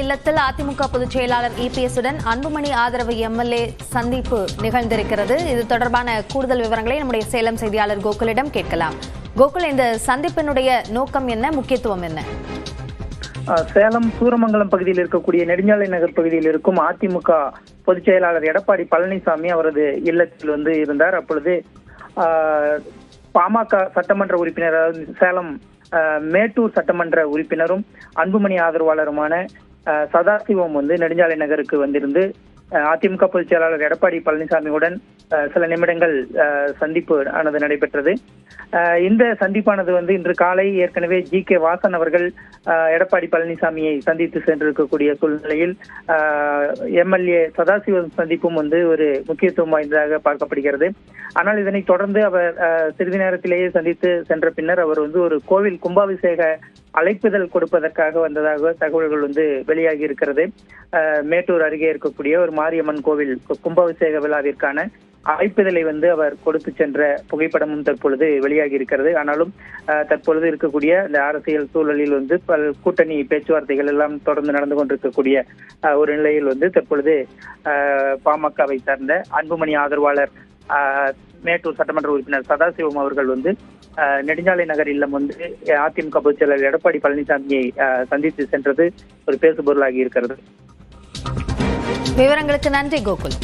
இல்லத்தில் அதிமுக பொதுச் செயலாளர் EPS உடன் அன்புமணி ஆதரவு MLA சந்திப்பு நிகழ்ந்திருக்கிறது. இது தொடர்பான கூடுதல் விவரங்களை நம்முடைய சேலம் செய்தியாளர் கோகுலிடம் கேட்கலாம். கோகுல், இந்த சந்திப்பினுடைய நோக்கம் என்ன, முக்கியத்துவம் என்ன? சேலம் சூரமங்கலம் பகுதியில் இருக்கக்கூடிய நெடுஞ்சாலை நகர் பகுதியில் இருக்கும் அதிமுக பொதுச் செயலாளர் எடப்பாடி பழனிசாமி அவரது இல்லத்தில் இருந்தார். அப்பொழுது பாமக சட்டமன்ற உறுப்பினர், சேலம் மேட்டூர் சட்டமன்ற உறுப்பினரும் அன்புமணி ஆதரவாளருமான சதாசிவம் நெடுஞ்சாலை நகருக்கு வந்திருந்து அதிமுக பொதுச் செயலாளர் எடப்பாடி பழனிசாமியுடன் சில நிமிடங்கள் சந்திப்பு ஆனது நடைபெற்றது. இந்த சந்திப்பானது இன்று காலை ஏற்கனவே GK வாசன் அவர்கள் எடப்பாடி பழனிசாமியை சந்தித்து சென்றிருக்கக்கூடிய சூழ்நிலையில் MLA சதாசிவம் சந்திப்பும் ஒரு முக்கியத்துவம் வாய்ந்ததாக பார்க்கப்படுகிறது. ஆனால் இதனை தொடர்ந்து அவர் சிறிது நேரத்திலேயே சந்தித்து சென்ற பின்னர் அவர் ஒரு கோவில் கும்பாபிஷேக அழைப்புதல் கொடுப்பதற்காக வந்ததாக தகவல்கள் வெளியாகி இருக்கிறது. மேட்டூர் அருகே இருக்கக்கூடிய ஒரு மாரியம்மன் கோவில் கும்பாபிஷேக விழாவிற்கான அழைப்புதலை அவர் கொடுத்து சென்ற புகைப்படமும் தற்பொழுது வெளியாகி இருக்கிறது. ஆனாலும் தற்பொழுது இருக்கக்கூடிய இந்த அரசியல் சூழலில் பல கூட்டணி பேச்சுவார்த்தைகள் எல்லாம் தொடர்ந்து நடந்து கொண்டிருக்கக்கூடிய ஒரு நிலையில் தற்பொழுது பாமகவை சார்ந்த அன்புமணி ஆதரவாளர் மேட்டூர் சட்டமன்ற உறுப்பினர் சதாசிவம் அவர்கள் நெடுஞ்சாலை நகர் இல்லம் அதிமுக பொதுச் செயலாளர் எடப்பாடி பழனிசாமியை சந்தித்து சென்றது ஒரு பேசுபொருளாகி இருக்கிறது. விவரங்களுக்கு நன்றி கோகுல்.